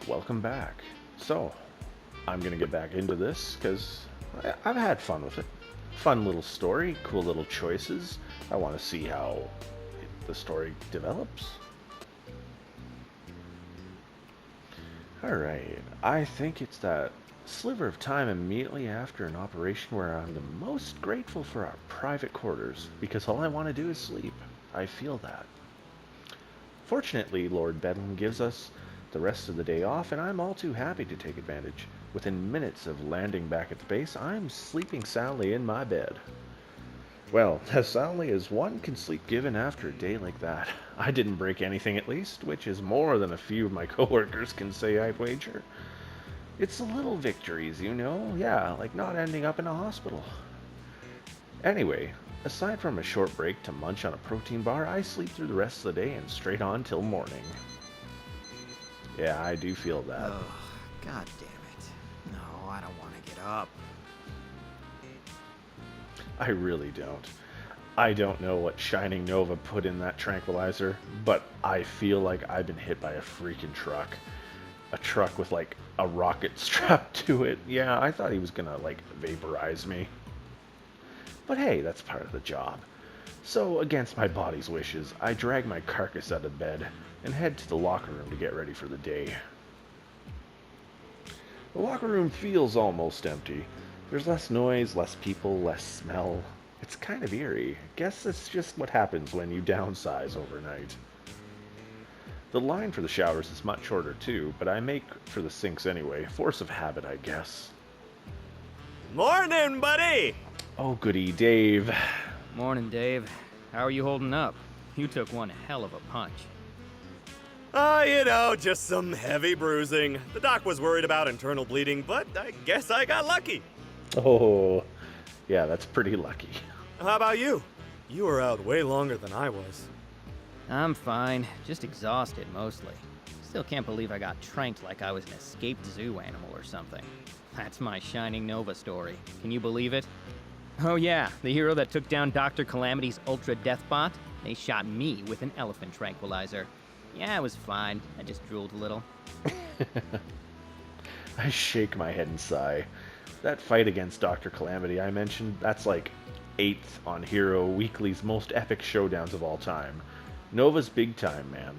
welcome back. So, I'm gonna get back into this because I've had fun with it. Fun little story, cool little choices. I want to see how the story develops. Alright, I think it's that sliver of time immediately after an operation where I'm the most grateful for our private quarters, because all I want to do is sleep. I feel that. Fortunately, Lord Bedlam gives us the rest of the day off, and I'm all too happy to take advantage. Within minutes of landing back at the base, I'm sleeping soundly in my bed. Well, as soundly as one can sleep given after a day like that. I didn't break anything at least, which is more than a few of my coworkers can say I'd wager. It's the little victories, you know? Yeah, like not ending up in a hospital. Anyway, aside from a short break to munch on a protein bar, I sleep through the rest of the day and straight on till morning. Yeah, I do feel that. Oh, God damn it. No, I don't want to get up. I really don't. I don't know what Shining Nova put in that tranquilizer, but I feel like I've been hit by a freaking truck. A truck with like a rocket strapped to it. Yeah, I thought he was gonna like vaporize me. But hey, that's part of the job. So, against my body's wishes, I drag my carcass out of bed and head to the locker room to get ready for the day. The locker room feels almost empty. There's less noise, less people, less smell. It's kind of eerie. Guess that's just what happens when you downsize overnight. The line for the showers is much shorter too, but I make for the sinks anyway. Force of habit, I guess. Morning, buddy! Oh, goody, Dave. Morning, Dave. How are you holding up? You took one hell of a punch. Just some heavy bruising. The doc was worried about internal bleeding, but I guess I got lucky. Oh, yeah, that's pretty lucky. How about you? You were out way longer than I was. I'm fine. Just exhausted, mostly. Still can't believe I got tranked like I was an escaped zoo animal or something. That's my Shining Nova story. Can you believe it? Oh yeah, the hero that took down Dr. Calamity's Ultra Death Bot? They shot me with an elephant tranquilizer. Yeah, it was fine. I just drooled a little. I shake my head and sigh. That fight against Dr. Calamity I mentioned, that's like 8th on Hero Weekly's most epic showdowns of all time. Nova's big time, man.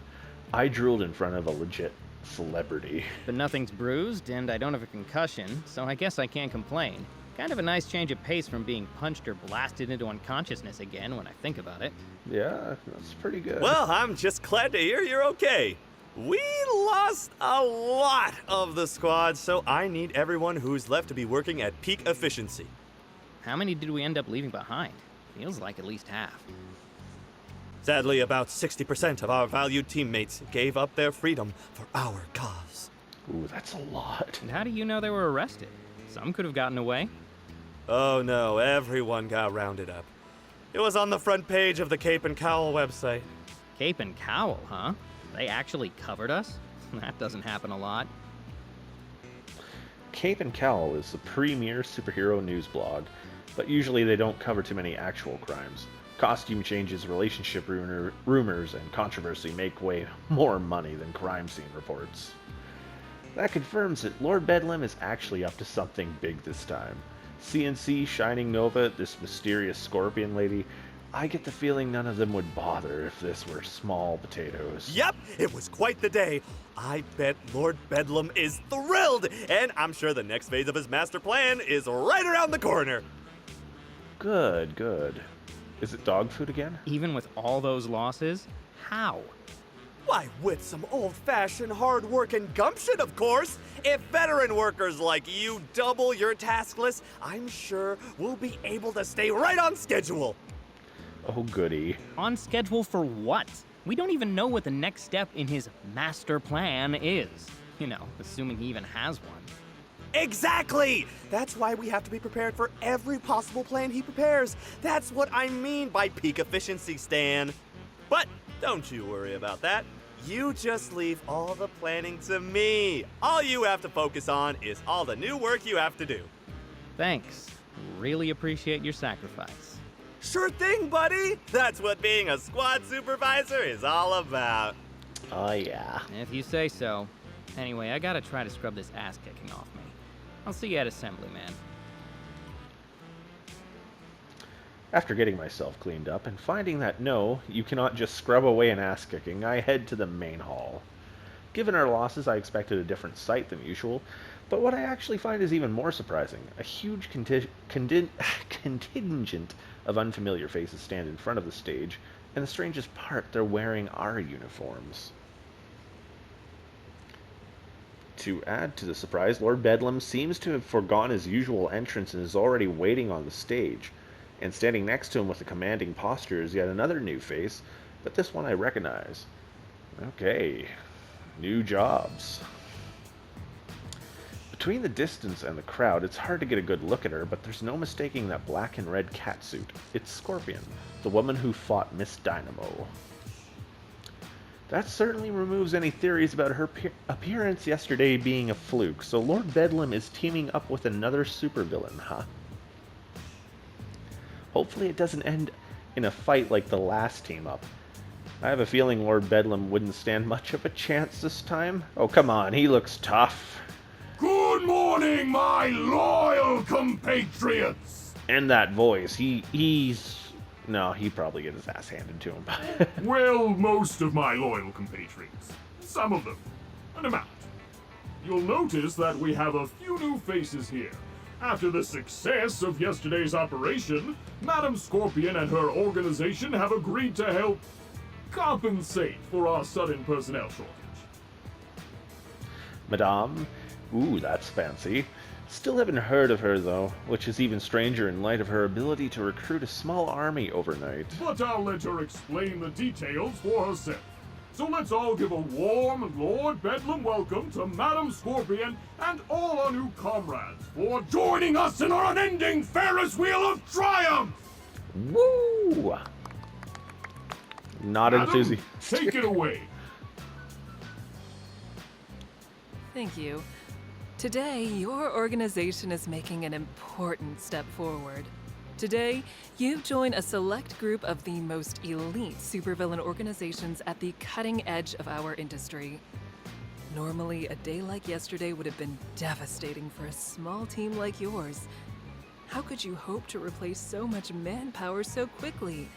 I drooled in front of a legit celebrity. But nothing's bruised, and I don't have a concussion, so I guess I can't complain. Kind of a nice change of pace from being punched or blasted into unconsciousness again when I think about it. Yeah, that's pretty good. Well, I'm just glad to hear you're okay. We lost a lot of the squad, so I need everyone who's left to be working at peak efficiency. How many did we end up leaving behind? Feels like at least half. Sadly, about 60% of our valued teammates gave up their freedom for our cause. Ooh, that's a lot. And how do you know they were arrested? Some could have gotten away. Oh no, everyone got rounded up. It was on the front page of the Cape and Cowl website. Cape and Cowl, huh? They actually covered us? That doesn't happen a lot. Cape and Cowl is the premier superhero news blog, but usually they don't cover too many actual crimes. Costume changes, relationship rumors, and controversy make way more money than crime scene reports. That confirms that Lord Bedlam is actually up to something big this time. CNC, Shining Nova, this mysterious scorpion lady, I get the feeling none of them would bother if this were small potatoes. Yep, it was quite the day. I bet Lord Bedlam is thrilled, and I'm sure the next phase of his master plan is right around the corner. Good, good. Is it dog food again? Even with all those losses? How? Why, with some old-fashioned hard work and gumption, of course. If veteran workers like you double your task list, I'm sure we'll be able to stay right on schedule. Oh, goody. On schedule for what? We don't even know what the next step in his master plan is. You know, assuming he even has one. Exactly! That's why we have to be prepared for every possible plan he prepares. That's what I mean by peak efficiency, Stan. But don't you worry about that. You just leave all the planning to me. All you have to focus on is all the new work you have to do. Thanks. Really appreciate your sacrifice. Sure thing, buddy. That's what being a squad supervisor is all about. Oh, yeah. If you say so. Anyway, I gotta try to scrub this ass-kicking off me. I'll see you at assembly, man. After getting myself cleaned up and finding that no, you cannot just scrub away an ass-kicking, I head to the main hall. Given our losses, I expected a different sight than usual, but what I actually find is even more surprising. A huge contingent of unfamiliar faces stand in front of the stage, and the strangest part, they're wearing our uniforms. To add to the surprise, Lord Bedlam seems to have forgone his usual entrance and is already waiting on the stage. And standing next to him with a commanding posture is yet another new face, but this one I recognize. Okay, new jobs. Between the distance and the crowd, it's hard to get a good look at her, but there's no mistaking that black and red catsuit. It's Scorpion, the woman who fought Miss Dynamo. That certainly removes any theories about her appearance yesterday being a fluke, so Lord Bedlam is teaming up with another supervillain, huh? Hopefully it doesn't end in a fight like the last team-up. I have a feeling Lord Bedlam wouldn't stand much of a chance this time. Oh, come on, he looks tough. Good morning, my loyal compatriots! And that voice, he's... No, he'd probably get his ass handed to him. Well, most of my loyal compatriots. Some of them. An amount. You'll notice that we have a few new faces here. After the success of yesterday's operation, Madam Scorpion and her organization have agreed to help compensate for our sudden personnel shortage. Madame? Ooh, that's fancy. Still haven't heard of her, though, which is even stranger in light of her ability to recruit a small army overnight. But I'll let her explain the details for herself. So let's all give a warm Lord Bedlam welcome to Madam Scorpion and all our new comrades for joining us in our unending Ferris Wheel of Triumph! Woo! Not enthusiastic. Take it away. Thank you. Today, your organization is making an important step forward. Today, you join a select group of the most elite supervillain organizations at the cutting edge of our industry. Normally, a day like yesterday would have been devastating for a small team like yours. How could you hope to replace so much manpower so quickly?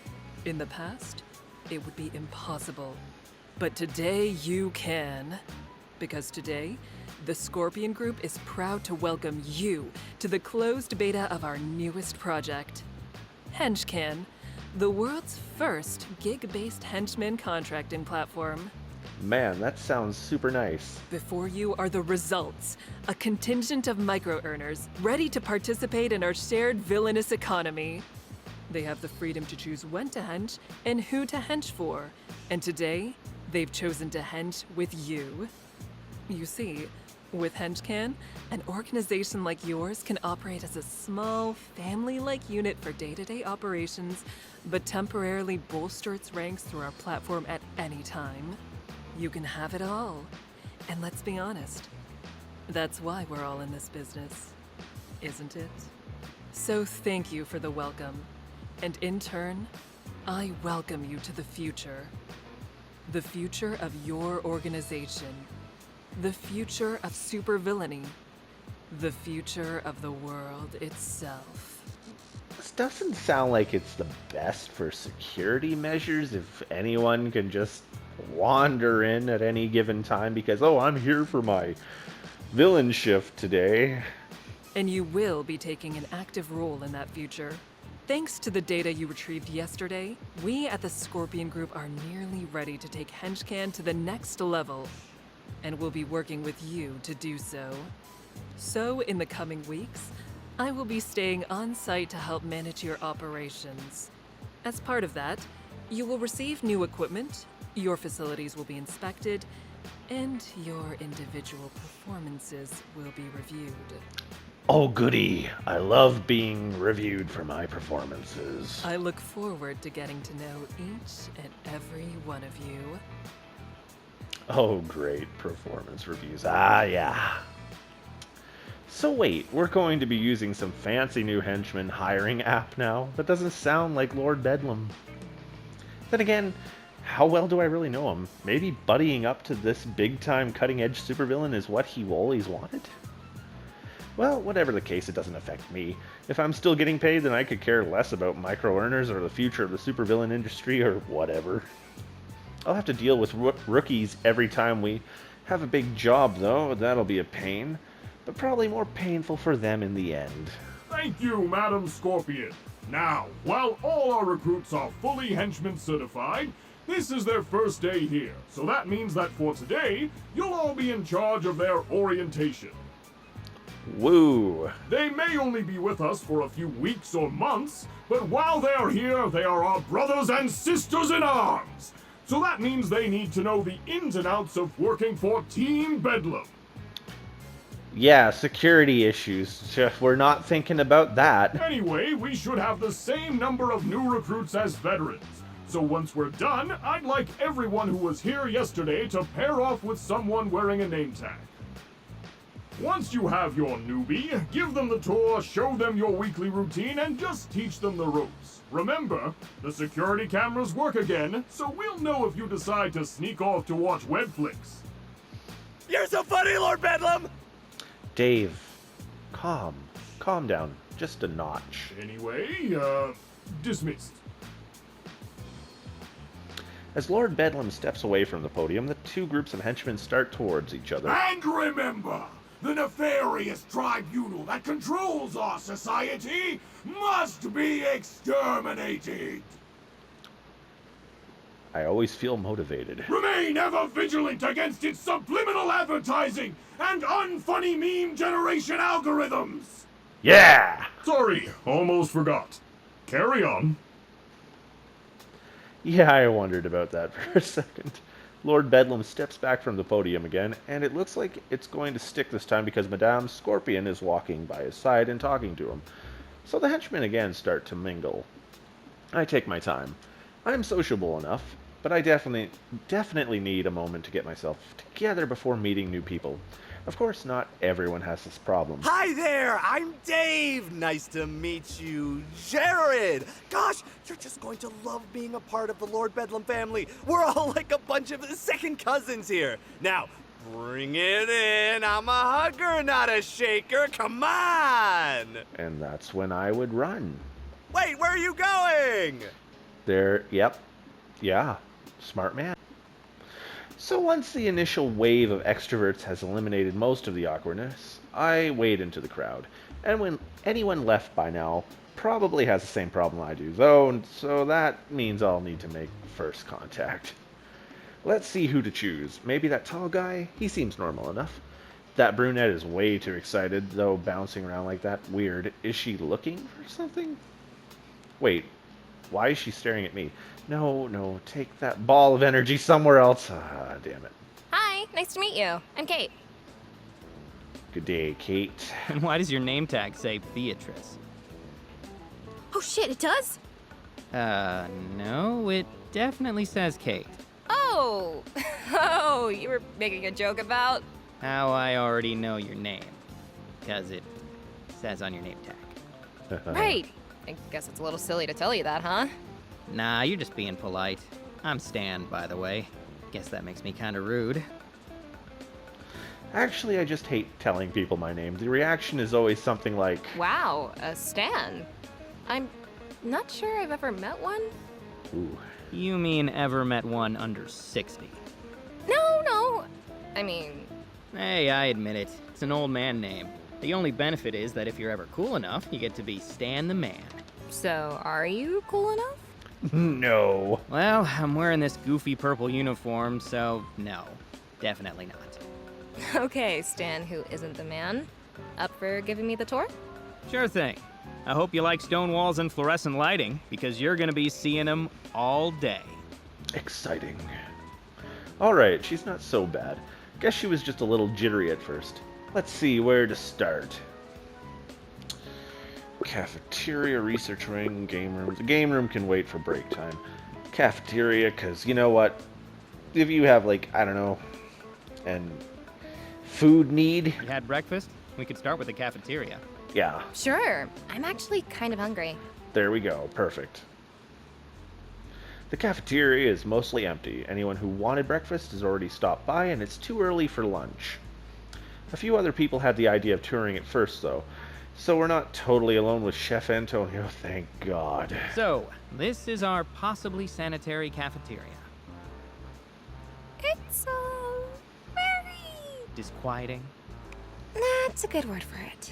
In the past, it would be impossible. But today you can. Because today, the Scorpion Group is proud to welcome you to the closed beta of our newest project, Henchman, the world's first gig-based henchman contracting platform. Man, that sounds super nice. Before you are the results, a contingent of micro-earners ready to participate in our shared villainous economy. They have the freedom to choose when to hench and who to hench for, and today, they've chosen to hench with you. You see, with Henchman, an organization like yours can operate as a small, family-like unit for day-to-day operations, but temporarily bolster its ranks through our platform at any time. You can have it all. And let's be honest, that's why we're all in this business, isn't it? So thank you for the welcome. And in turn, I welcome you to the future. The future of your organization. The future of supervillainy. The future of the world itself. This doesn't sound like it's the best for security measures if anyone can just wander in at any given time because, oh, I'm here for my villain shift today. And you will be taking an active role in that future. Thanks to the data you retrieved yesterday, we at the Scorpion Group are nearly ready to take Henchman to the next level. And we'll be working with you to do so. So, in the coming weeks, I will be staying on site to help manage your operations. As part of that, you will receive new equipment, your facilities will be inspected, and your individual performances will be reviewed. Oh, goody. I love being reviewed for my performances. I look forward to getting to know each and every one of you. Oh, great performance reviews. Ah, yeah. So wait, we're going to be using some fancy new henchman hiring app now? That doesn't sound like Lord Bedlam. Then again, How well do I really know him? Maybe buddying up to this big-time cutting-edge supervillain is what he always wanted? Well, whatever the case, it doesn't affect me. If I'm still getting paid, then I could care less about micro-earners or the future of the supervillain industry or whatever. I'll have to deal with rookies every time we have a big job, though. That'll be a pain, but probably more painful for them in the end. Thank you, Madam Scorpion. Now, while all our recruits are fully Henchman certified, this is their first day here, so that means that for today, you'll all be in charge of their orientation. Woo! They may only be with us for a few weeks or months, but while they are here, they are our brothers and sisters in arms. So that means they need to know the ins and outs of working for Team Bedlam. Yeah, security issues. We're not thinking about that. Anyway, we should have the same number of new recruits as veterans. So once we're done, I'd like everyone who was here yesterday to pair off with someone wearing a name tag. Once you have your newbie, give them the tour, show them your weekly routine, and just teach them the ropes. Remember, the security cameras work again, so we'll know if you decide to sneak off to watch web flicks. You're so funny, Lord Bedlam! Dave, calm down, just a notch. Anyway, dismissed. As Lord Bedlam steps away from the podium, the two groups of henchmen start towards each other. And remember, the nefarious tribunal that controls our society must be exterminated. I always feel motivated. Remain ever vigilant against its subliminal advertising and unfunny meme generation algorithms. Yeah! Sorry, almost forgot. Carry on. Yeah, I wondered about that for a second. Lord Bedlam steps back from the podium again, and it looks like it's going to stick this time because Madame Scorpion is walking by his side and talking to him. So the henchmen again start to mingle. I take my time. I'm sociable enough, but I definitely need a moment to get myself together before meeting new people. Of course, not everyone has this problem. Hi there, I'm Dave. Nice to meet you, Jared. Gosh, you're just going to love being a part of the Lord Bedlam family. We're all like a bunch of second cousins here. Now, bring it in. I'm a hugger, not a shaker. Come on. And that's when I would run. Wait, where are you going? Yeah, smart man. So once the initial wave of extroverts has eliminated most of the awkwardness, I wade into the crowd. And when anyone left by now probably has the same problem I do, though, so that means I'll need to make first contact. Let's see who to choose. Maybe that tall guy? He seems normal enough. That brunette is way too excited, though, bouncing around like that. Weird. Is she looking for something? Wait, why is she staring at me? No, take that ball of energy somewhere else. Ah, damn it. Hi, nice to meet you. I'm Kate. Good day, Kate. And why does your name tag say Beatrice? Oh shit, it does? No, it definitely says Kate. Oh, oh, you were making a joke about? How I already know your name. Because it says on your name tag. Right. I guess it's a little silly to tell you that, huh? Nah, you're just being polite. I'm Stan, by the way. Guess that makes me kinda rude. Actually, I just hate telling people my name. The reaction is always something like, Wow, a Stan. I'm not sure I've ever met one. ooh. You mean ever met one under 60? No. I mean, Hey, I admit it. It's an old man name. The only benefit is that if you're ever cool enough, you get to be Stan the Man. so are you cool enough? No. Well, I'm wearing this goofy purple uniform, so no. Definitely not. Okay, Stan, who isn't the man. Up for giving me the tour? Sure thing. I hope you like stone walls and fluorescent lighting, because you're gonna be seeing them all day. Exciting. Alright, she's not so bad. Guess she was just a little jittery at first. Let's see where to start. Cafeteria, research ring, game room. The game room can wait for break time. Cafeteria, because you know what? If you have, like, I don't know, and food need, You had breakfast? We could start with the cafeteria. yeah, Sure. I'm actually kind of hungry. there we go. Perfect. The cafeteria is mostly empty. Anyone who wanted breakfast has already stopped by, and it's too early for lunch. A few other people had the idea of touring it first, though, so we're not totally alone with Chef Antonio, thank God. So, this is our possibly sanitary cafeteria. It's, very... Disquieting. That's a good word for it.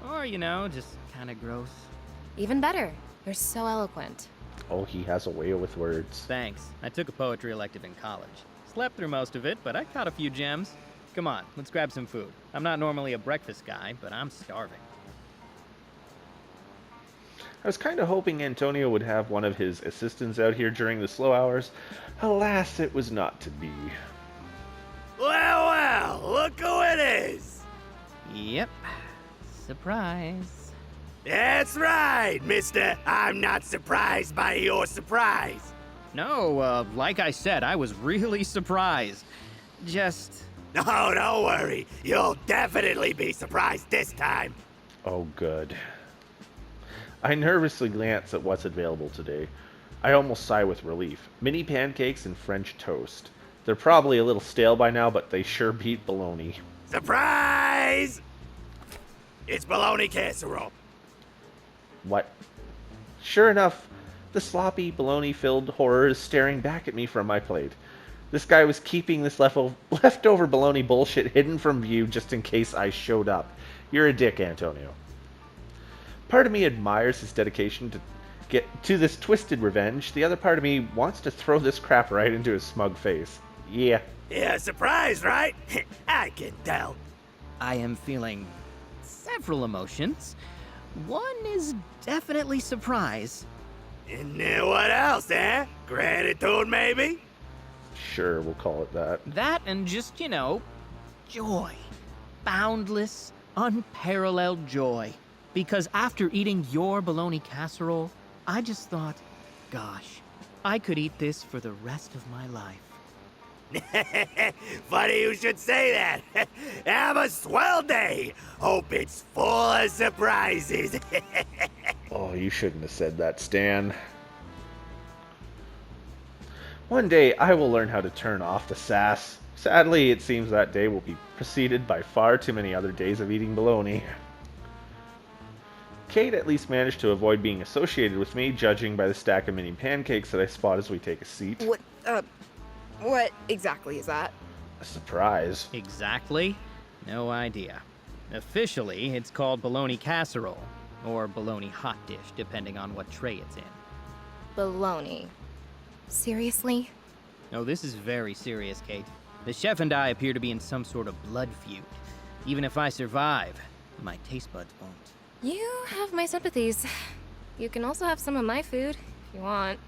Or, you know, just kinda gross. Even better. You're so eloquent. Oh, he has a way with words. Thanks. I took a poetry elective in college. Slept through most of it, but I caught a few gems. Come on, let's grab some food. I'm not normally a breakfast guy, but I'm starving. I was kind of hoping Antonio would have one of his assistants out here during the slow hours. Alas, it was not to be. Well, look who it is! Yep. Surprise. That's right, mister. I'm not surprised by your surprise. No, like I said, I was really surprised. Just... No, don't worry. You'll definitely be surprised this time. Oh, good. I nervously glance at what's available today. I almost sigh with relief. Mini pancakes and French toast. They're probably a little stale by now, but they sure beat bologna. Surprise! It's bologna casserole. What? Sure enough, the sloppy, bologna-filled horror is staring back at me from my plate. This guy was keeping this leftover bologna bullshit hidden from view just in case I showed up. You're a dick, Antonio. Part of me admires his dedication to get to this twisted revenge. The other part of me wants to throw this crap right into his smug face. Yeah. Yeah, surprised, right? I can tell. I am feeling several emotions. One is definitely surprise. And what else, eh? Gratitude, maybe? Sure, we'll call it that. That and just, you know, joy. Boundless, unparalleled joy. Because after eating your bologna casserole, I just thought, gosh, I could eat this for the rest of my life. Funny you should say that. Have a swell day. Hope it's full of surprises. Oh, you shouldn't have said that, Stan. One day, I will learn how to turn off the sass. Sadly, it seems that day will be preceded by far too many other days of eating bologna. Kate at least managed to avoid being associated with me, judging by the stack of mini pancakes that I spot as we take a seat. What exactly is that? A surprise. Exactly? No idea. Officially, it's called bologna casserole, or bologna hot dish, depending on what tray it's in. Baloney. Seriously? Oh, this is very serious, Kate. The chef and I appear to be in some sort of blood feud. Even if I survive, my taste buds won't. You have my sympathies. You can also have some of my food, if you want.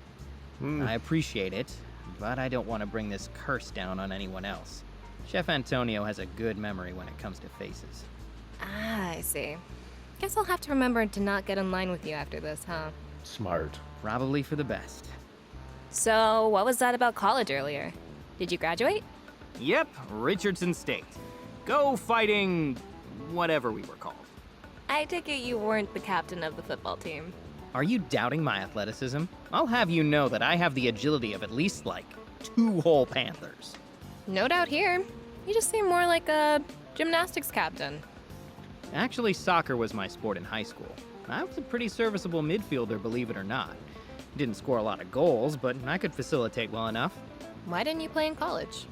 I appreciate it, but I don't want to bring this curse down on anyone else. Chef Antonio has a good memory when it comes to faces. Ah, I see. Guess I'll have to remember to not get in line with you after this, huh? Smart. Probably for the best. So, what was that about college earlier? Did you graduate? Yep, Richardson State. Go fighting whatever we were called. I take it you weren't the captain of the football team. Are you doubting my athleticism? I'll have you know that I have the agility of at least, like, 2 whole Panthers. No doubt here. You just seem more like a gymnastics captain. Actually, soccer was my sport in high school. I was a pretty serviceable midfielder, believe it or not. Didn't score a lot of goals, but I could facilitate well enough. Why didn't you play in college?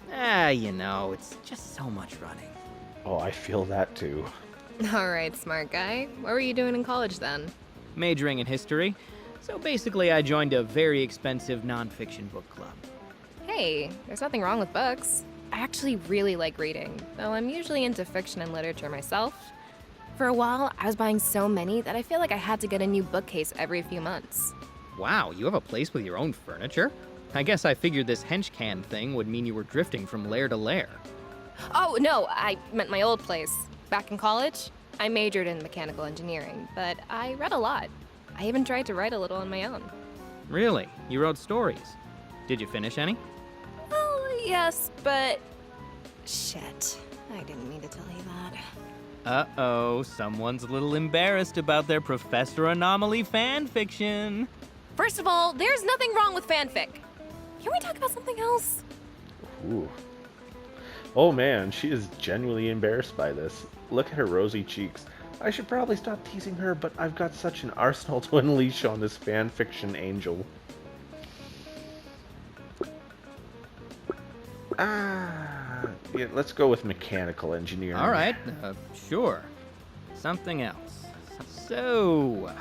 You know, it's just so much running. Oh, I feel that too. Alright, smart guy. What were you doing in college then? Majoring in history. So basically, I joined a very expensive nonfiction book club. Hey, there's nothing wrong with books. I actually really like reading, though I'm usually into fiction and literature myself. For a while, I was buying so many that I feel like I had to get a new bookcase every few months. Wow, you have a place with your own furniture? I guess I figured this henchman thing would mean you were drifting from lair to lair. Oh, no, I meant my old place. Back in college, I majored in mechanical engineering, but I read a lot. I even tried to write a little on my own. Really? You wrote stories? Did you finish any? Oh, yes, but... Shit, I didn't mean to tell you that. Uh-oh, someone's a little embarrassed about their Professor Anomaly fan fiction. First of all, there's nothing wrong with fanfic. Can we talk about something else? Ooh. Oh man, she is genuinely embarrassed by this. Look at her rosy cheeks. I should probably stop teasing her, but I've got such an arsenal to unleash on this fanfiction angel. Yeah, let's go with mechanical engineering. All right, sure. Something else. So,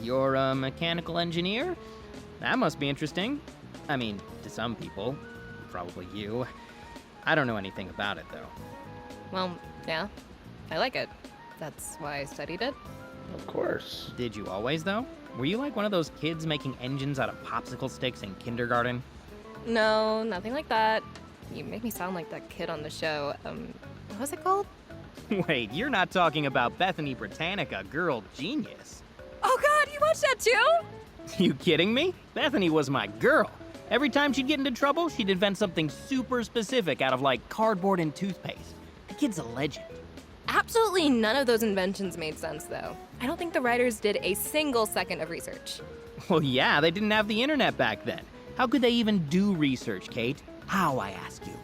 you're a mechanical engineer? That must be interesting. I mean, to some people. Probably you. I don't know anything about it, though. Well, yeah. I like it. That's why I studied it. Of course. Did you always, though? Were you like one of those kids making engines out of popsicle sticks in kindergarten? No, nothing like that. You make me sound like that kid on the show. What was it called? Wait, you're not talking about Bethany Britannica, girl genius. Oh god, you watched that too? You kidding me? Bethany was my girl. Every time she'd get into trouble, she'd invent something super specific out of like cardboard and toothpaste. The kid's a legend. Absolutely none of those inventions made sense, though. I don't think the writers did a single second of research. Well, yeah, they didn't have the internet back then. How could they even do research, Kate? How, I ask you?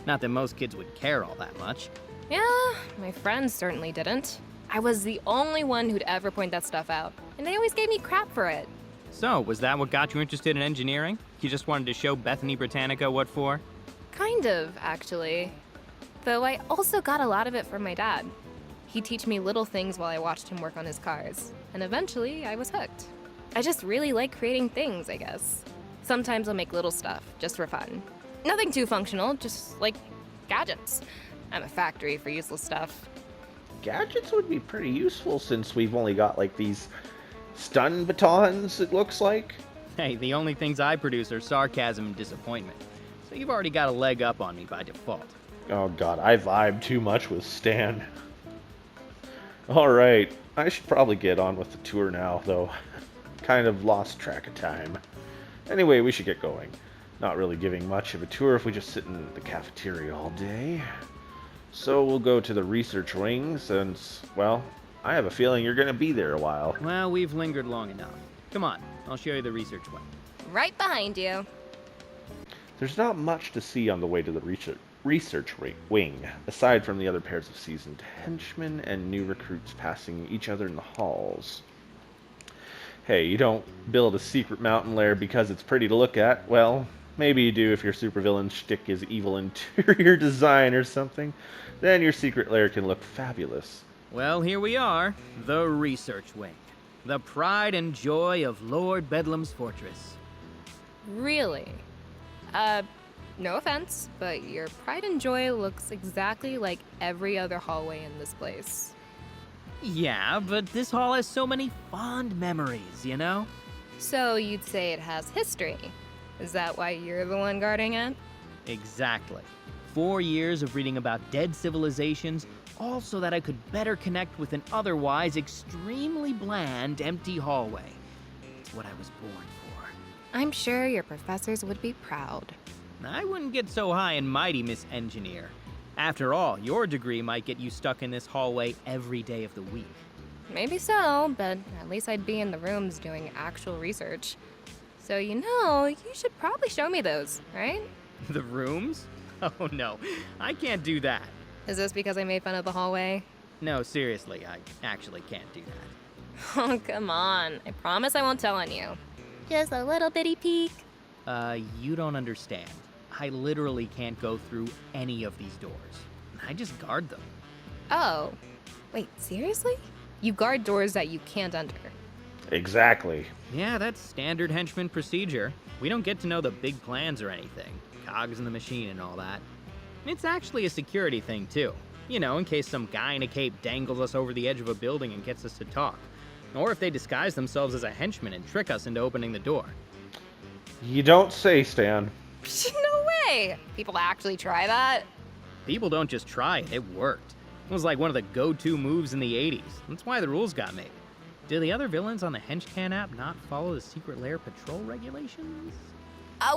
Not that most kids would care all that much. Yeah, my friends certainly didn't. I was the only one who'd ever point that stuff out, and they always gave me crap for it. So, was that what got you interested in engineering? You just wanted to show Bethany Britannica what for? Kind of, actually. Though I also got a lot of it from my dad. He'd teach me little things while I watched him work on his cars, and eventually I was hooked. I just really like creating things, I guess. Sometimes I'll make little stuff, just for fun. Nothing too functional, just like gadgets. I'm a factory for useless stuff. Gadgets would be pretty useful since we've only got like these stun batons, it looks like. Hey, the only things I produce are sarcasm and disappointment. So you've already got a leg up on me by default. Oh god, I vibe too much with Stan. Alright, I should probably get on with the tour now, though. Kind of lost track of time. Anyway, we should get going. Not really giving much of a tour if we just sit in the cafeteria all day. So we'll go to the research wing since, well, I have a feeling you're going to be there a while. Well, we've lingered long enough. Come on, I'll show you the research wing. Right behind you. There's not much to see on the way to the research wing, aside from the other pairs of seasoned henchmen and new recruits passing each other in the halls. Hey, you don't build a secret mountain lair because it's pretty to look at. Well, maybe you do if your supervillain shtick is evil interior design or something. Then your secret lair can look fabulous. Well, here we are, the research wing. The pride and joy of Lord Bedlam's fortress. Really? No offense, but your pride and joy looks exactly like every other hallway in this place. Yeah, but this hall has so many fond memories, you know? So you'd say it has history. Is that why you're the one guarding it? Exactly. 4 years of reading about dead civilizations, all so that I could better connect with an otherwise extremely bland, empty hallway. It's what I was born for. I'm sure your professors would be proud. I wouldn't get so high and mighty, Miss Engineer. After all, your degree might get you stuck in this hallway every day of the week. Maybe so, but at least I'd be in the rooms doing actual research. So you should probably show me those, right? The rooms? Oh no, I can't do that. Is this because I made fun of the hallway? No, seriously, I actually can't do that. Oh, come on. I promise I won't tell on you. Just a little bitty peek. You don't understand. I literally can't go through any of these doors. I just guard them. Oh. Wait, seriously? You guard doors that you can't enter. Exactly. Yeah, that's standard henchman procedure. We don't get to know the big plans or anything. Cogs in the machine and all that. It's actually a security thing, too. You know, in case some guy in a cape dangles us over the edge of a building and gets us to talk. Or if they disguise themselves as a henchman and trick us into opening the door. You don't say, Stan. No way! People actually try that? People don't just try it, it worked. It was like one of the go-to moves in the 80s. That's why the rules got made. Do the other villains on the Henchman app not follow the secret lair patrol regulations?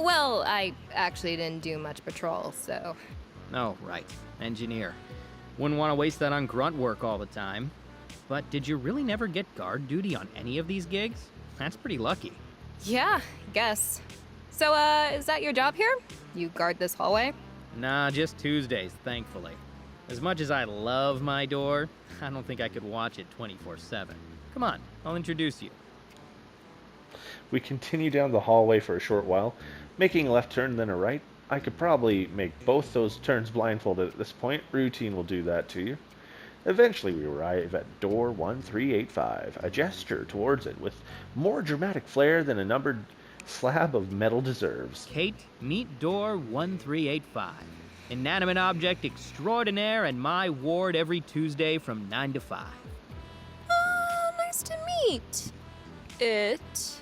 Well, I actually didn't do much patrol, so... Oh, right. Engineer. Wouldn't want to waste that on grunt work all the time. But did you really never get guard duty on any of these gigs? That's pretty lucky. Yeah, guess. So, is that your job here? You guard this hallway? Nah, just Tuesdays, thankfully. As much as I love my door, I don't think I could watch it 24/7. Come on, I'll introduce you. We continue down the hallway for a short while, making a left turn then a right. I could probably make both those turns blindfolded at this point. Routine will do that to you. Eventually we arrive at door 1385, a gesture towards it with more dramatic flair than a numbered slab of metal deserves. Kate, meet door 1385. Inanimate object extraordinaire and my ward every Tuesday from 9 to 5. Nice to meet it.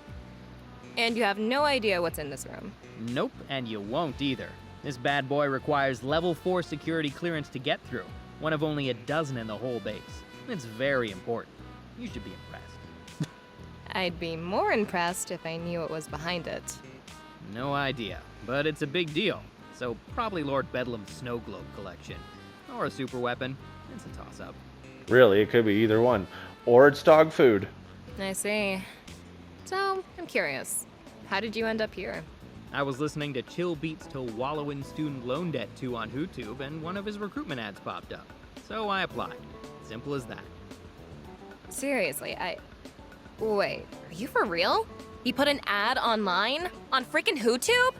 And you have no idea what's in this room. Nope, and you won't either. This bad boy requires level 4 security clearance to get through, one of only a dozen in the whole base. It's very important. You should be impressed. I'd be more impressed if I knew what was behind it. No idea, but it's a big deal. So probably Lord Bedlam's snow globe collection. Or a super weapon. It's a toss-up. Really, it could be either one. Or it's dog food. I see. So, I'm curious. How did you end up here? I was listening to Chill Beats to Wallow in Student Loan Debt 2 on YouTube, and one of his recruitment ads popped up. So I applied. Simple as that. Seriously, Wait, are you for real? He put an ad online? On freaking YouTube?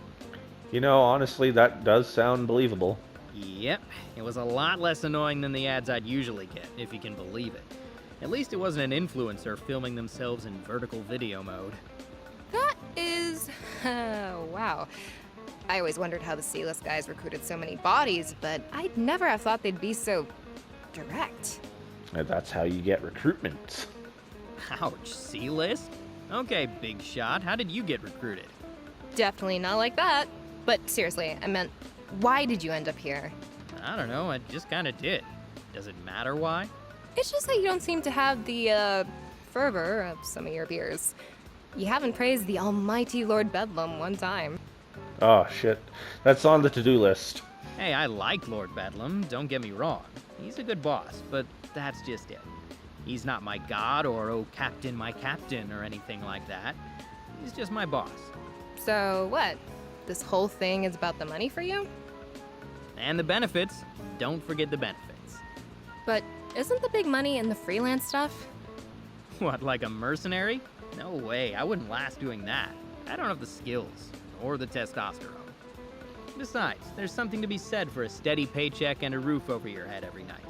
You know, honestly, that does sound believable. Yep, it was a lot less annoying than the ads I'd usually get, if you can believe it. At least it wasn't an influencer filming themselves in vertical video mode. That is... wow. I always wondered how the C-list guys recruited so many bodies, but I'd never have thought they'd be so... direct. And that's how you get recruitment. Ouch, C-list? Okay, big shot, how did you get recruited? Definitely not like that. But seriously, I meant, why did you end up here? I don't know, I just kinda did. Does it matter why? It's just that you don't seem to have the, fervor of some of your peers. You haven't praised the almighty Lord Bedlam one time. Oh, shit. That's on the to-do list. Hey, I like Lord Bedlam, don't get me wrong. He's a good boss, but that's just it. He's not my god or oh captain my captain or anything like that. He's just my boss. So what? This whole thing is about the money for you? And the benefits. Don't forget the benefits. But isn't the big money in the freelance stuff? What, like a mercenary? No way, I wouldn't last doing that. I don't have the skills, or the testosterone. Besides, there's something to be said for a steady paycheck and a roof over your head every night.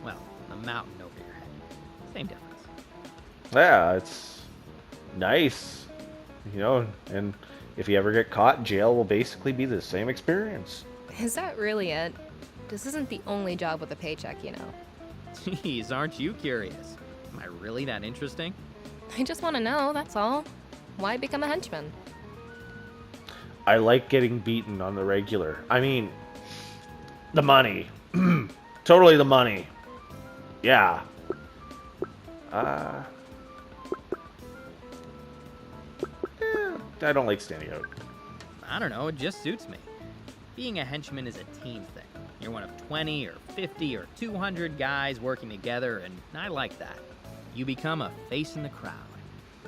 Well, a mountain over your head. Same difference. Yeah, it's nice. You know, and if you ever get caught, jail will basically be the same experience. Is that really it? This isn't the only job with a paycheck, you know. Jeez, aren't you curious? Am I really that interesting? I just want to know, that's all. Why become a henchman? I like getting beaten on the regular. I mean, the money. Totally the money. Yeah. I don't like standing out. I don't know, it just suits me. Being a henchman is a team thing. You're one of 20 or 50 or 200 guys working together, and I like that. You become a face in the crowd.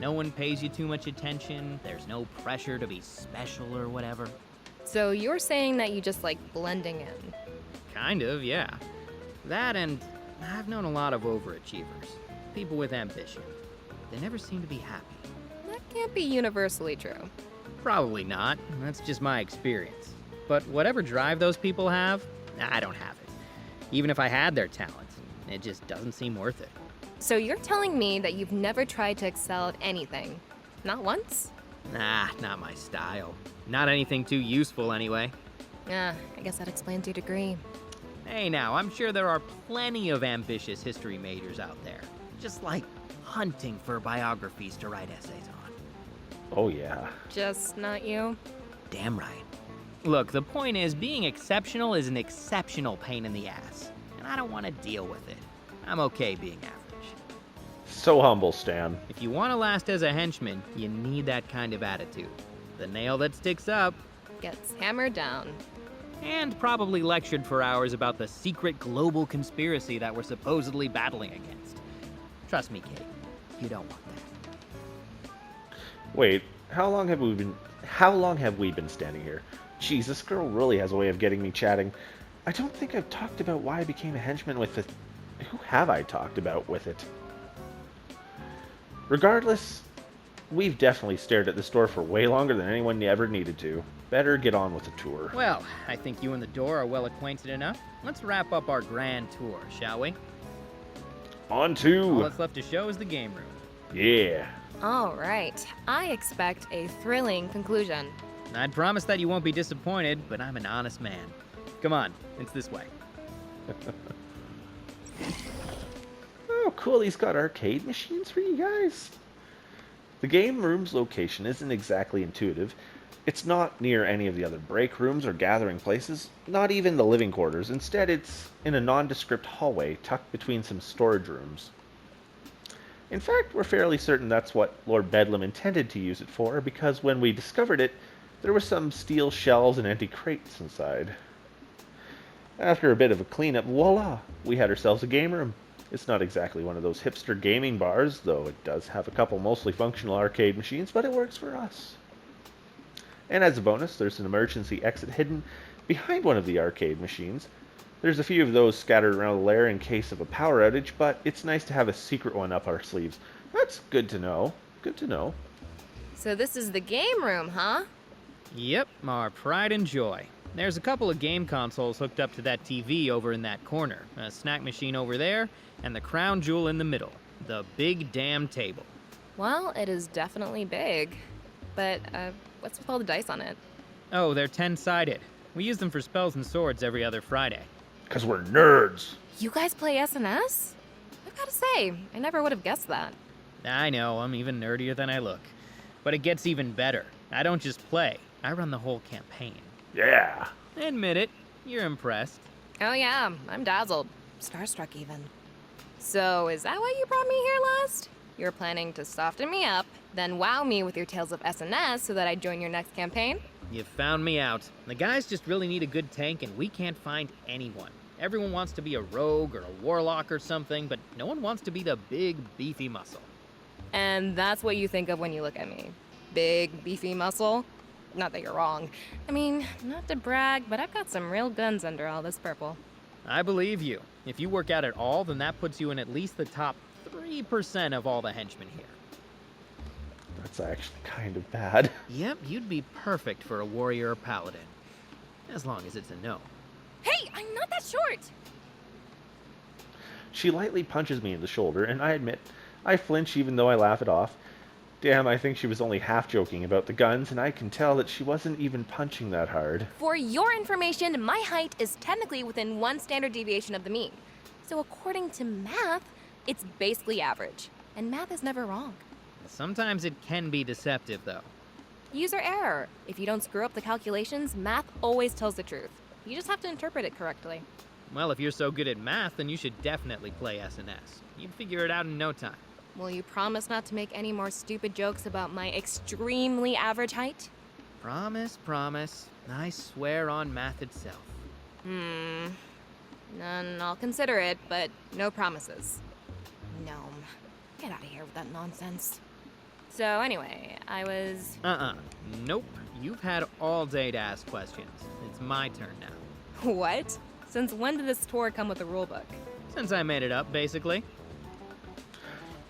No one pays you too much attention, there's no pressure to be special or whatever. So you're saying that you just like blending in? Kind of, yeah. That and I've known a lot of overachievers. People with ambition. They never seem to be happy. That can't be universally true. Probably not. That's just my experience. But whatever drive those people have, I don't have it. Even if I had their talent, it just doesn't seem worth it. So you're telling me that you've never tried to excel at anything? Not once? Nah, not my style. Not anything too useful anyway. I guess that explains your degree. Hey now, I'm sure there are plenty of ambitious history majors out there. Just like hunting for biographies to write essays on. Oh, yeah. Just not you? Damn right. Look, the point is, being exceptional is an exceptional pain in the ass. And I don't want to deal with it. I'm okay being average. So humble, Stan. If you want to last as a henchman, you need that kind of attitude. The nail that sticks up. Gets hammered down. And probably lectured for hours about the secret global conspiracy that we're supposedly battling against. Trust me, Kate, you don't want that. Wait, How long have we been standing here? Jeez, this girl really has a way of getting me chatting. I don't think I've talked about why I became a henchman with it. Who have I talked about with it? Regardless, we've definitely stared at this door for way longer than anyone ever needed to. Better get on with the tour. Well, I think you and the door are well acquainted enough. Let's wrap up our grand tour, shall we? On All to... that's left to show is the game room. Yeah. All right. I expect a thrilling conclusion. I'd promise that you won't be disappointed, but I'm an honest man. Come on, it's this way. Oh, cool. He's got arcade machines for you guys. The game room's location isn't exactly intuitive. It's not near any of the other break rooms or gathering places, not even the living quarters. Instead, it's in a nondescript hallway tucked between some storage rooms. In fact, we're fairly certain that's what Lord Bedlam intended to use it for, because when we discovered it, there were some steel shelves and empty crates inside. After a bit of a cleanup, voila, we had ourselves a game room. It's not exactly one of those hipster gaming bars, though it does have a couple mostly functional arcade machines, but it works for us. And as a bonus, there's an emergency exit hidden behind one of the arcade machines. There's a few of those scattered around the lair in case of a power outage, but it's nice to have a secret one up our sleeves. That's good to know. Good to know. So this is the game room, huh? Yep, our pride and joy. There's a couple of game consoles hooked up to that TV over in that corner, a snack machine over there, and the crown jewel in the middle, the big damn table. Well, it is definitely big. But, what's with all the dice on it? Oh, they're 10-sided. We use them for spells and swords every other Friday. 'Cause we're nerds. You guys play SNS? I've gotta say, I never would have guessed that. I know, I'm even nerdier than I look. But it gets even better. I don't just play, I run the whole campaign. Yeah. Admit it, you're impressed. Oh yeah, I'm dazzled. Starstruck even. So, is that why you brought me here last? You're planning to soften me up, then wow me with your tales of SNS so that I join your next campaign? You found me out. The guys just really need a good tank, and we can't find anyone. Everyone wants to be a rogue or a warlock or something, but no one wants to be the big, beefy muscle. And that's what you think of when you look at me. Big, beefy muscle? Not that you're wrong. I mean, not to brag, but I've got some real guns under all this purple. I believe you. If you work out at all, then that puts you in at least the top 3% of all the henchmen here. That's actually kind of bad. Yep, you'd be perfect for a warrior or paladin. As long as it's a no. Hey, I'm not that short! She lightly punches me in the shoulder, and I admit, I flinch even though I laugh it off. Damn, I think she was only half joking about the guns, and I can tell that she wasn't even punching that hard. For your information, my height is technically within 1 standard deviation of the mean. So according to math, it's basically average. And math is never wrong. Sometimes it can be deceptive, though. User error. If you don't screw up the calculations, math always tells the truth. You just have to interpret it correctly. Well, if you're so good at math, then you should definitely play SNS. You'd figure it out in no time. Will you promise not to make any more stupid jokes about my extremely average height? Promise, promise. I swear on math itself. None, I'll consider it, but no promises. Gnome. Get out of here with that nonsense. So anyway, I was... Nope. You've had all day to ask questions. It's my turn now. What? Since when did this tour come with a rulebook? Since I made it up, basically.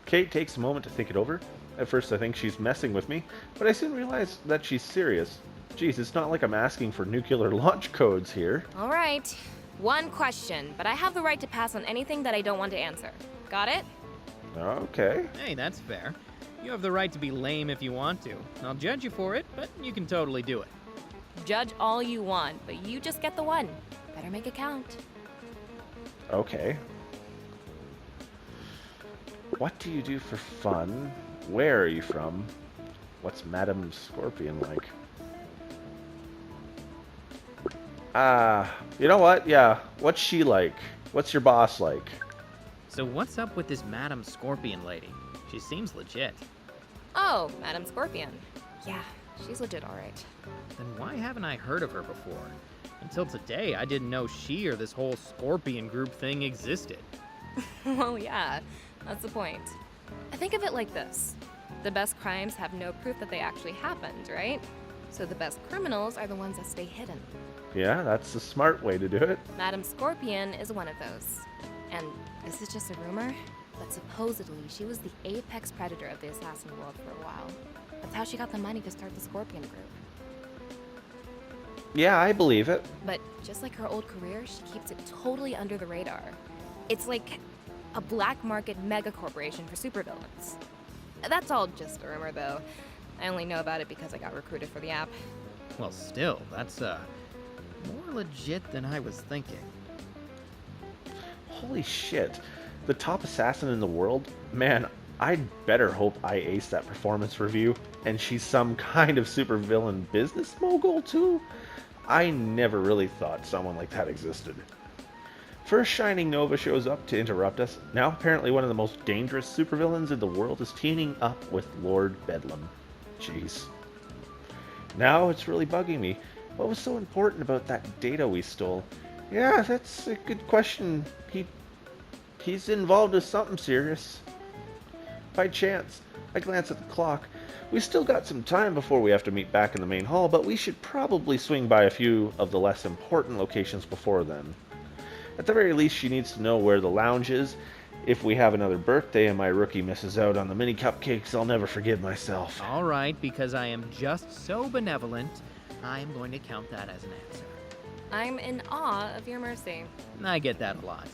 Kate takes a moment to think it over. At first I think she's messing with me, but I soon realize that she's serious. Geez, it's not like I'm asking for nuclear launch codes here. All right. 1 question, but I have the right to pass on anything that I don't want to answer. Got it? Okay. Hey, that's fair. You have the right to be lame if you want to. I'll judge you for it, but you can totally do it. Judge all you want, but you just get the one. Better make it count. Okay. What do you do for fun? Where are you from? What's Madame Scorpion like? You know what? Yeah, what's she like? What's your boss like? So what's up with this Madame Scorpion lady? She seems legit. Oh, Madam Scorpion. Yeah, she's legit alright. Then why haven't I heard of her before? Until today, I didn't know she or this whole Scorpion group thing existed. Well, yeah, that's the point. I think of it like this. The best crimes have no proof that they actually happened, right? So the best criminals are the ones that stay hidden. Yeah, that's the smart way to do it. Madam Scorpion is one of those. And this is just a rumor, but supposedly she was the apex predator of the assassin world for a while. That's how she got the money to start the Scorpion group. Yeah, I believe it. But just like her old career, she keeps it totally under the radar. It's like a black market mega corporation for supervillains. That's all just a rumor, though. I only know about it because I got recruited for the app. Well, still, that's, more legit than I was thinking. Holy shit. The top assassin in the world? Man, I'd better hope I ace that performance review. And she's some kind of supervillain business mogul, too? I never really thought someone like that existed. First Shining Nova shows up to interrupt us. Now apparently one of the most dangerous supervillains in the world is teaming up with Lord Bedlam. Jeez. Now it's really bugging me. What was so important about that data we stole? Yeah, that's a good question. He's involved with something serious. By chance, I glance at the clock. We still got some time before we have to meet back in the main hall, but we should probably swing by a few of the less important locations before then. At the very least, she needs to know where the lounge is. If we have another birthday and my rookie misses out on the mini cupcakes, I'll never forgive myself. All right, because I am just so benevolent, I'm going to count that as an answer. I'm in awe of your mercy. I get that a lot.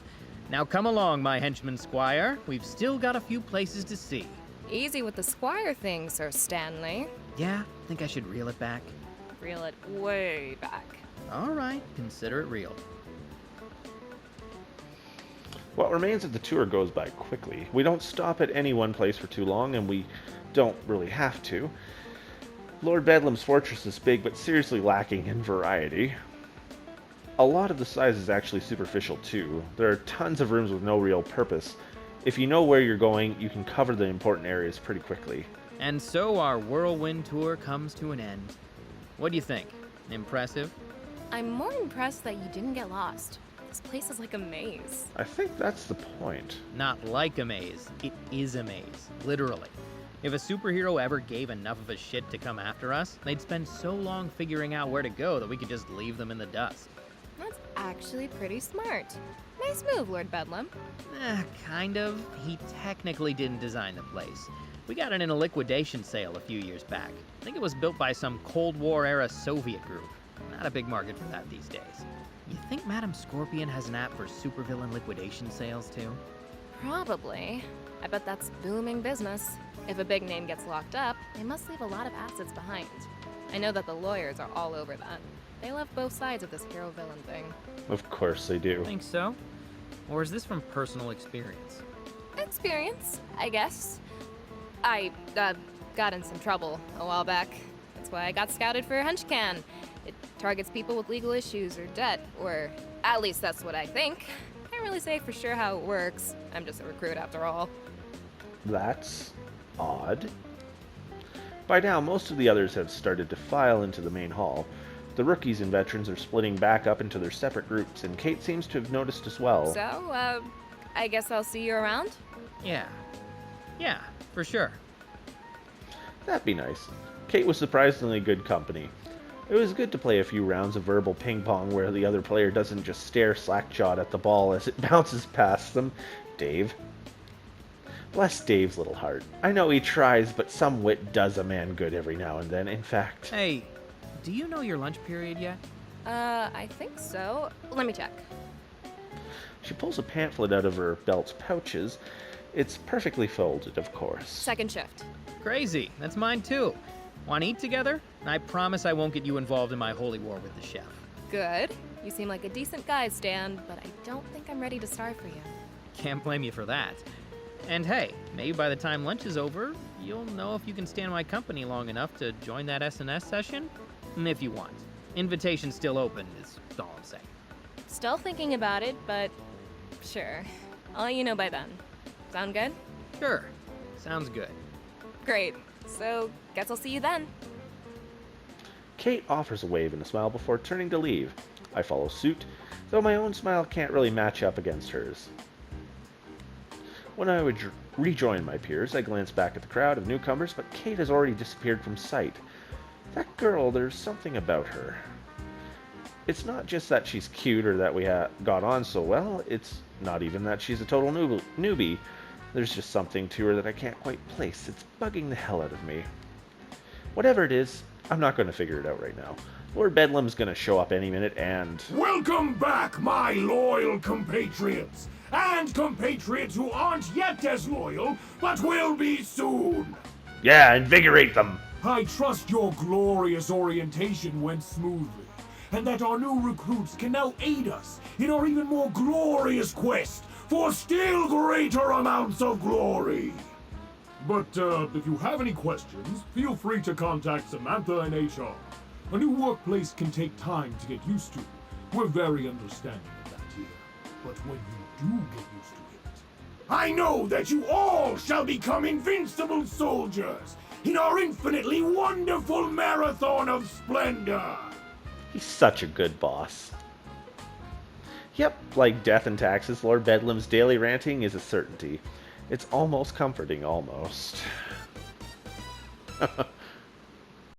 Now come along, my henchman squire. We've still got a few places to see. Easy with the squire thing, Sir Stanley. Yeah, think I should reel it back? Reel it way back. All right, consider it real. What remains of the tour goes by quickly. We don't stop at any one place for too long, and we don't really have to. Lord Bedlam's fortress is big, but seriously lacking in variety. A lot of the size is actually superficial too. There are tons of rooms with no real purpose. If you know where you're going, you can cover the important areas pretty quickly. And so our whirlwind tour comes to an end. What do you think? Impressive? I'm more impressed that you didn't get lost. This place is like a maze. I think that's the point. Not like a maze. It is a maze. Literally. If a superhero ever gave enough of a shit to come after us, they'd spend so long figuring out where to go that we could just leave them in the dust. That's actually pretty smart. Nice move, Lord Bedlam. Kind of. He technically didn't design the place. We got it in a liquidation sale a few years back. I think it was built by some Cold War-era Soviet group. Not a big market for that these days. You think Madam Scorpion has an app for supervillain liquidation sales, too? Probably. I bet that's booming business. If a big name gets locked up, they must leave a lot of assets behind. I know that the lawyers are all over that. They love both sides of this hero-villain thing. Of course they do. Think so? Or is this from personal experience? Experience, I guess. I got in some trouble a while back. That's why I got scouted for Henchman. It targets people with legal issues or debt, or at least that's what I think. Can't really say for sure how it works. I'm just a recruit after all. That's odd. By now, most of the others have started to file into the main hall. The rookies and veterans are splitting back up into their separate groups, and Kate seems to have noticed as well. So, I guess I'll see you around? Yeah, for sure. That'd be nice. Kate was surprisingly good company. It was good to play a few rounds of verbal ping pong where the other player doesn't just stare slack-jawed at the ball as it bounces past them. Dave. Bless Dave's little heart. I know he tries, but some wit does a man good every now and then. In fact... Hey, do you know your lunch period yet? I think so. Let me check. She pulls a pamphlet out of her belt's pouches. It's perfectly folded, of course. Second shift. Crazy. That's mine too. Want to eat together? I promise I won't get you involved in my holy war with the chef. Good. You seem like a decent guy, Stan, but I don't think I'm ready to starve for you. Can't blame you for that. And hey, maybe by the time lunch is over, you'll know if you can stand my company long enough to join that SNS session? If you want. Invitation's still open, is all I'm saying. Still thinking about it, but sure. I'll let you know by then. Sound good? Sure. Sounds good. Great. So, guess I'll see you then. Kate offers a wave and a smile before turning to leave. I follow suit, though my own smile can't really match up against hers. When I would rejoin my peers, I glanced back at the crowd of newcomers, but Kate has already disappeared from sight. That girl, there's something about her. It's not just that she's cute or that we got on so well, it's not even that she's a total newbie. There's just something to her that I can't quite place. It's bugging the hell out of me. Whatever it is, I'm not going to figure it out right now. Lord Bedlam's going to show up any minute and... Welcome back, my loyal compatriots! And compatriots who aren't yet as loyal, but will be soon! Yeah, invigorate them! I trust your glorious orientation went smoothly, and that our new recruits can now aid us in our even more glorious quest for still greater amounts of glory. But if you have any questions, feel free to contact Samantha in HR. A new workplace can take time to get used to. We're very understanding of that here. But when you do get used to it, I know that you all shall become invincible soldiers in our infinitely wonderful marathon of splendor. He's such a good boss. Yep, like death and taxes, Lord Bedlam's daily ranting is a certainty. It's almost comforting, almost.